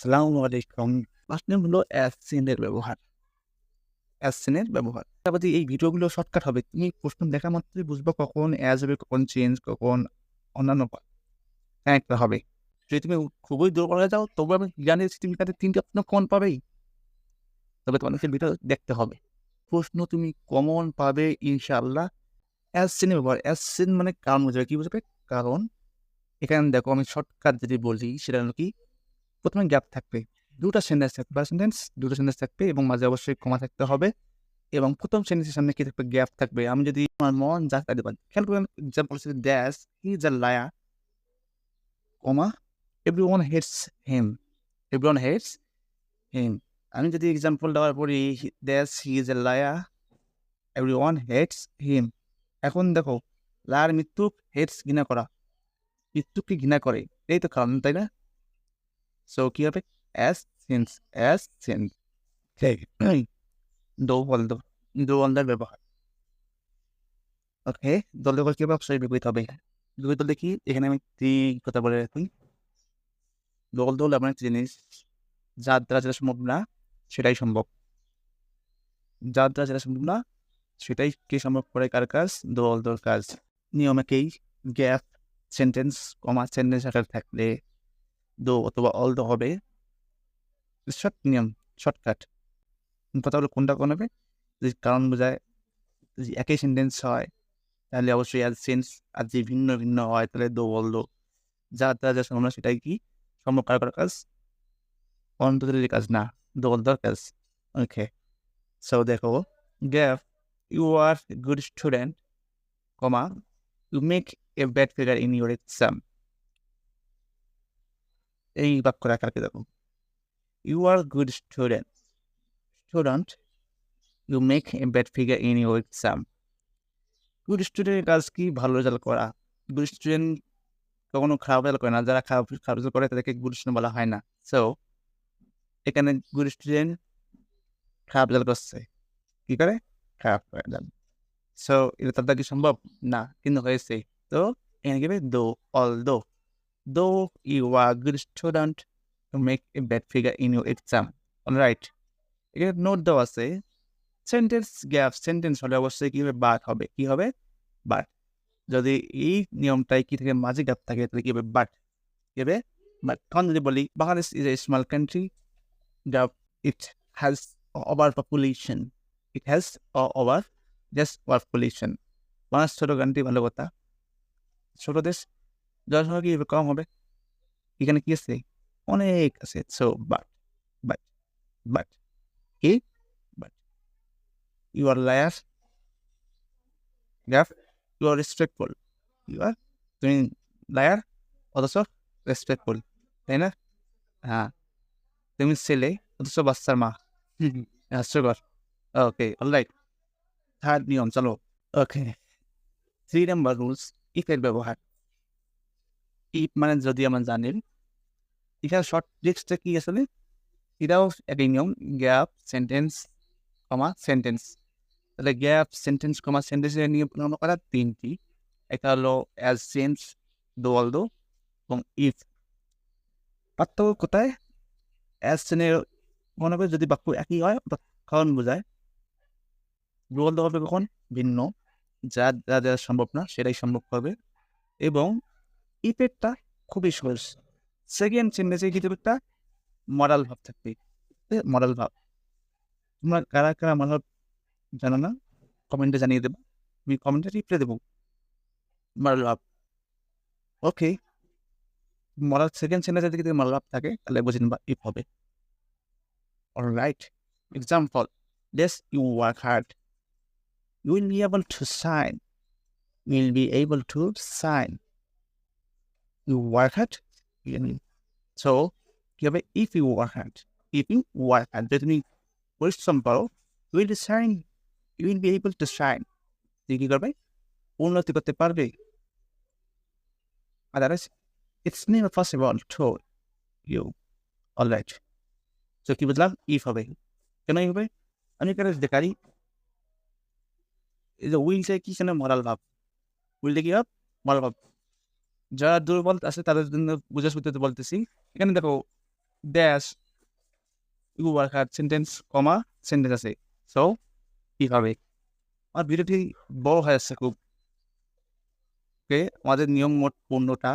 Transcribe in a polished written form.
আসসালামু আলাইকুম। ৫ নিয়ম হলো অ্যাসিন এর ব্যবহার। অ্যাসিন এর ব্যবহার। তারপর এই ভিডিওগুলো শর্টকাট হবে। তুমি প্রশ্ন দেখা মাত্রই বুঝবা কখন অ্যাজ হবে, কখন চেঞ্জ, কখন অন্যান্য কানেক্ট হবে। যদি তুমি খুবই দুর্বল হয়ে যাও, তবু আমি জানিয়েছি তুমি তাদের ৩ টা প্রশ্ন কমন পাবেই। তবে তোমাদেরকে ভিডিও দেখতে হবে। প্রশ্ন তুমি কমন পাবে ইনশাআল্লাহ। অ্যাসিন এর ব্যবহার। অ্যাসিন মানে কারণ বোঝাবে। কি বোঝাবে? কারণ এখানে দেখো আমি শর্টকাট যদি বলি সেটা হলো কি ১ম এ গ্যাপ থাকবে। ২ টা সেন্টেন্স থাকবে। বা সেন্টেন্স ২ টা সেন্টেন্স থাকবে এবং মাঝে অবশ্যই কমা থাকতে হবে এবং ১ম সেন্টেন্সের সামনে কি থাকবে? গ্যাপ থাকবে। আমি যদি আমার মন যা চাইতে পারি। খেয়াল করবেন এক্সাম্পল হচ্ছে thus he is a liar, comma everyone hates him. Everyone hates him. আমি যদি এক্সাম্পল দেওয়ার পরে thus he is a liar, everyone hates him. এখন দেখো লায়ার মৃত্যুক, হেটস ঘৃণা করা। মৃত্যুককে ঘৃণা করে। এই তো কারণ, তাই না? সো কি হবে? As since, as since. ঠিক। দোবলদ, দোবলদার ব্যবহার। ওকে, দলদল কিভাবে অবশ্যই বিপরীত হবে। বিপরীত বলতে কি? এখানে আমি একটি কথা বলে রাখি। দল এমন একটা জিনিস যার দ্বারা যেটা সম্ভব না সেটাই সম্ভব। যার দ্বারা যেটা সম্ভব না সেটাই কে সম্ভব করে, কার কাজ? দল কাজ। নিয়ম একই। গ্যাপ, সেন্টেন্স, কমা সেন্টেন্স আকারে থাকলে দো অথবা অল দো হবে। শর্ট নিয়ম, শর্টকাট। কথা হলো কোনটা কোন হবে? যদি কারণ বোঝায়, যদি একই সেন্টেন্স হয় তাহলে অবশ্যই অ্যাজ সেন্স, আর যদি ভিন্ন ভিন্ন হয় তাহলে দো বল দো। যার দ্বারা যা সম্ভব না সেটাই কি? সম্ভব কার কাজ? অন্তরের কাজ না, দোলদার কাজ। ওকে, সো দেখো gap, you are good student, comma you make a bad figure in your exam. এই বাক্যটা কাকে দেখো? You are good student, student you make a bad figure in your exam. Good স্টুডেন্টের কাজ কি? ভালো রেজাল্ট করা। গুড স্টুডেন্ট কখনো খারাপ রেজাল্ট করে না। যারা খারাপ খারাপ রেজাল্ট করে তাদেরকে গুড স্টুডেন্ট বলা হয় না। সো এখানে গুড স্টুডেন্ট খারাপ রেজাল্ট করছে। কি করে? খারাপ রেজাল্ট। সো এটা তার দ্বারা কি সম্ভব? না, কিন্তু হয়েছে। তো এখানে কি হবে? Though, although. Though you are good student to make a bad figure in your exam. Alright? এখানে নোট দেওয়া আছে সেন্টেন্স গ্যাপ, সেন্টেন্স হলে অবশ্যই কি হবে? বাট হবে। কি হবে? বাট। যদি এই নিয়মটাই কি থেকে মাঝে গ্যাপ থাকে তাহলে কি হবে? বাট। কি হবে? বাট। তখন যদি বলি Bangladesh is a small country, the it has overpopulation. It has over just population. Bangladesh ছোট কান্ট্রি, ভালো কথা। ছোট দেশ, জনসংখ্যা কি কম হবে? এখানে কি আছে? অনেক আছে। সো বাট বাট কি? But you are liar, gap, you are respectful. You are, তুমি লায়ার অথচ রেসপেক্টফুল, তাই না? হ্যাঁ, তুমি ছেলে অথচ বাচ্চার মা। হাস্যকর। ওকে, অলরাইট। থার্ড নিয়ম, চলো। ওকে, 3 নাম্বার রুলস, ইফ এর ব্যবহার। ইফ মানে যদি আমরা জানি, এখানে শর্ট ট্রিক্সটা কি আসলে? এটাও একই নিয়ম, গ্যাপ, সেন্টেন্স, কমা সেন্টেন্স। তাহলে গ্যাপ, সেন্টেন্স, কমা সেন্টেন্সের নিয়ম পূর্ণ করা 3টি। একটা হলো অ্যাজ সেন্স, দো অল দো এবং ইফ। পার্থক্য কোথায়? অ্যাজ সেনের মনে হবে যদি বাক্য একই হয় কারণ বোঝায়। দো অল দো হবে কখন? ভিন্ন। যা যা যা সম্ভব না সেটাই সম্ভব হবে। এবং ইফেক্টটা খুবই সহজ। সেকেন্ড সেন্টেন্সে কিন্তু একটা মরাল ভাব থাকবে। মরাল ভাব। তোমরা কারা, কারা মরাল ভাব জানো না? কমেন্টে জানিয়ে দেবো। আমি কমেন্টে রিপ্লাই দেবো। মরাল ভাব। ওকে। মরাল সেকেন্ড সেন্টেন্সে যদি মরাল ভাব থাকে তাহলে বুঝে নিবা ইফ হবে। Alright. Example, yes you work hard, you will be able to shine, you will be able to shine. You work hard, so কি হবে? if you work hard, if you work hard, যদি তুমি পরিশ্রম করো, you will shine, you will be able to shine. তুই কি করবে? উন্নতি করতে পারবে। Otherwise it's never possible to you. Alright. So কি বুঝলাম? ইফ হবে। কেন ইফ হবে? আমি এখানে দেখাই, এই যে উইলটা কি যেন মরাল ভাব। উইলটা কি ভাব? মরাল ভাব। যারা দুর্বল আছে তাদের জন্য বোঝার সুবিধাতে বলতেছি। এখানে দেখো dash you work hard sentence comma sentence আছে সো কীভাবে আমার ভিডিওটি বড় হয়ে যাচ্ছে খুব ওকে আমাদের নিয়ম মোট 15টা